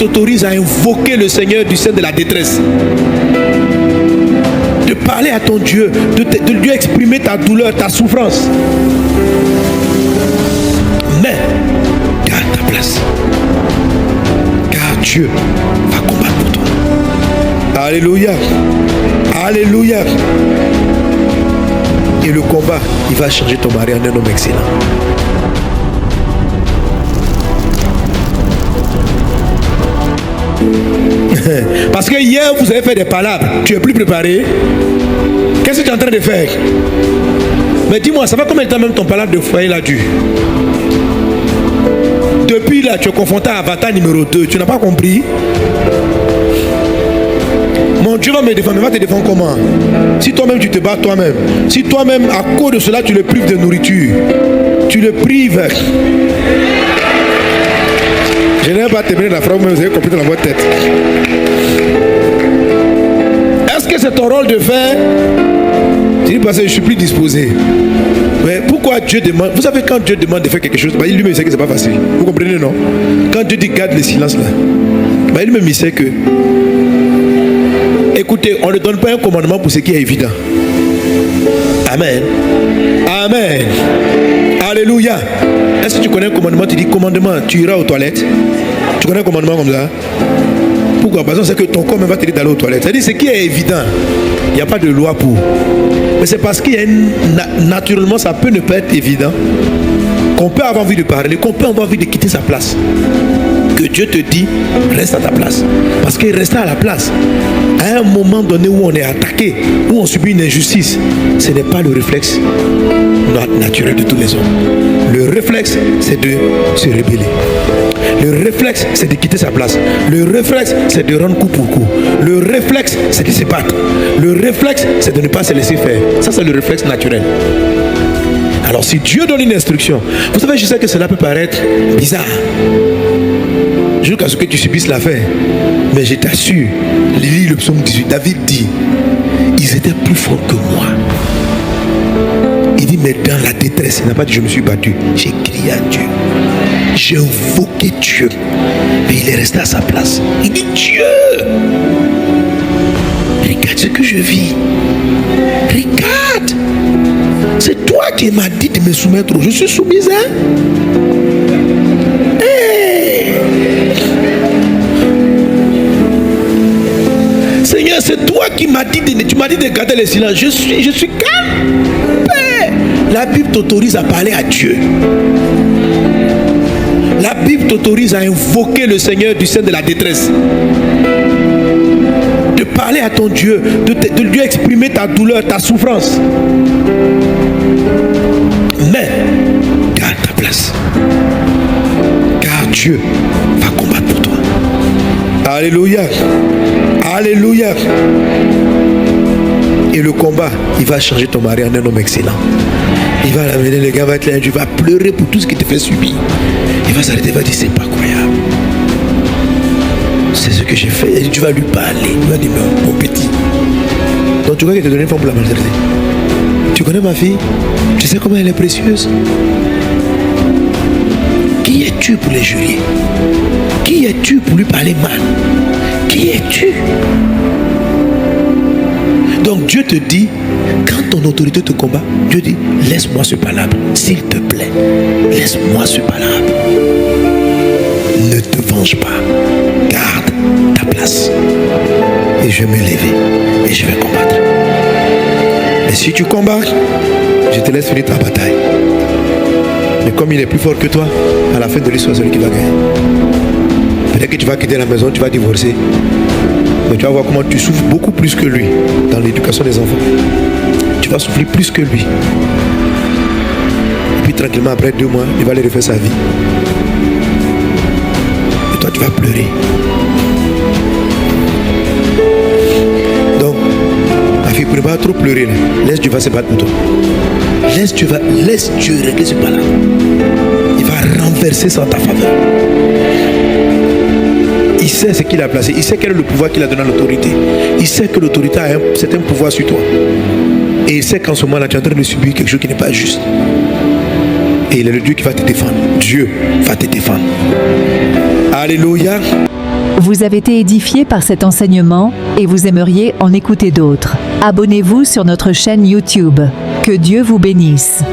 t'autorise à invoquer le Seigneur du sein de la détresse, de parler à ton Dieu, de lui exprimer ta douleur, ta souffrance. Mais garde ta place, car Dieu va combattre pour toi. Alléluia. Alléluia. Et le combat, il va changer ton mari en un homme excellent. Parce que hier vous avez fait des palabres. Tu es plus préparé. Qu'est-ce que tu es en train de faire? Mais dis-moi, ça va combien de temps même ton palabre de foyer là dure? Depuis là, tu es confronté à Avatar numéro 2. Tu n'as pas compris? Mon Dieu va me défendre. Mais va te défendre comment? Si toi-même tu te bats toi-même. Si toi-même à cause de cela tu le prives de nourriture. Tu le prives. Je n'ai pas terminé la phrase, mais vous avez compris dans votre tête. Est-ce que c'est ton rôle de faire? Je dis parce que je ne suis plus disposé. Mais pourquoi Dieu demande? Vous savez, quand Dieu demande de faire quelque chose, bah, lui-même il sait que ce n'est pas facile. Vous comprenez, non? Quand Dieu dit garde le silence là, bah, lui-même il sait que. Écoutez, on ne donne pas un commandement pour ce qui est évident. Amen. Amen. Alléluia. Est-ce que tu connais un commandement? Tu dis commandement, tu iras aux toilettes. Tu connais un commandement comme ça? Pourquoi? Parce que c'est que ton corps même va te dire d'aller aux toilettes. C'est-à-dire ce qui est évident. Il n'y a pas de loi pour. Mais c'est parce qu'il y a naturellement, ça peut ne pas être évident. Qu'on peut avoir envie de parler, qu'on peut avoir envie de quitter sa place. Que Dieu te dit, reste à ta place. Parce que rester à la place, à un moment donné où on est attaqué, où on subit une injustice, ce n'est pas le réflexe naturel de tous les hommes. Le réflexe, c'est de se rebeller. Le réflexe, c'est de quitter sa place. Le réflexe, c'est de rendre coup pour coup. Le réflexe, c'est de se battre. Le réflexe, c'est de ne pas se laisser faire. Ça, c'est le réflexe naturel. Alors, si Dieu donne une instruction, vous savez, je sais que cela peut paraître bizarre. Jusqu'à ce que tu subisses l'affaire. Mais je t'assure, lis le psaume 18, David dit, ils étaient plus forts que moi. Il dit, mais dans la détresse, il n'a pas dit je me suis battu. J'ai crié à Dieu. J'ai invoqué Dieu. Mais il est resté à sa place. Il dit, Dieu, regarde ce que je vis. Regarde. C'est toi qui m'as dit de me soumettre. Je suis soumise, hein? Hey! Seigneur, c'est toi qui m'as dit de garder le silence. Je suis calme. La Bible t'autorise à parler à Dieu. La Bible t'autorise à invoquer le Seigneur du sein de la détresse. De parler à ton Dieu, de lui exprimer ta douleur, ta souffrance. Mais, garde ta place. Car Dieu va combattre pour toi. Alléluia. Alléluia. Et le combat, il va changer ton mari en un homme excellent. Il va l'amener, le gars va être là, tu vas pleurer pour tout ce qu'il te fait subir. Il va s'arrêter, il va dire, c'est pas croyable. C'est ce que j'ai fait. Et tu vas lui parler. Il va dire, mon petit. Donc tu crois qu'il te donne une femme pour la maltraiter? Tu connais ma fille? Tu sais comment elle est précieuse? Qui es-tu pour les jurer? Qui es-tu pour lui parler mal? Qui es-tu? Donc Dieu te dit, quand ton autorité te combat, Dieu dit, laisse-moi ce palabre, s'il te plaît, laisse-moi ce palabre. Ne te venge pas, garde ta place. Et je vais me lever et je vais combattre. Et si tu combats, je te laisse finir ta bataille. Mais comme il est plus fort que toi, à la fin de l'histoire, c'est celui qui va gagner. Peut-être que tu vas quitter la maison, tu vas divorcer. Mais tu vas voir comment tu souffres beaucoup plus que lui dans l'éducation des enfants. Tu vas souffrir plus que lui. Et puis tranquillement, après 2 mois, il va aller refaire sa vie. Et toi, tu vas pleurer. Donc, ma fille, ne pas trop pleurer. Là. Laisse Dieu va se battre pour toi. Laisse Dieu régler ce pas-là. Il va renverser ça en ta faveur. Il sait ce qu'il a placé. Il sait quel est le pouvoir qu'il a donné à l'autorité. Il sait que l'autorité a un certain pouvoir sur toi. Et il sait qu'en ce moment-là, tu es en train de subir quelque chose qui n'est pas juste. Et il est le Dieu qui va te défendre. Dieu va te défendre. Alléluia. Vous avez été édifié par cet enseignement et vous aimeriez en écouter d'autres. Abonnez-vous sur notre chaîne YouTube. Que Dieu vous bénisse.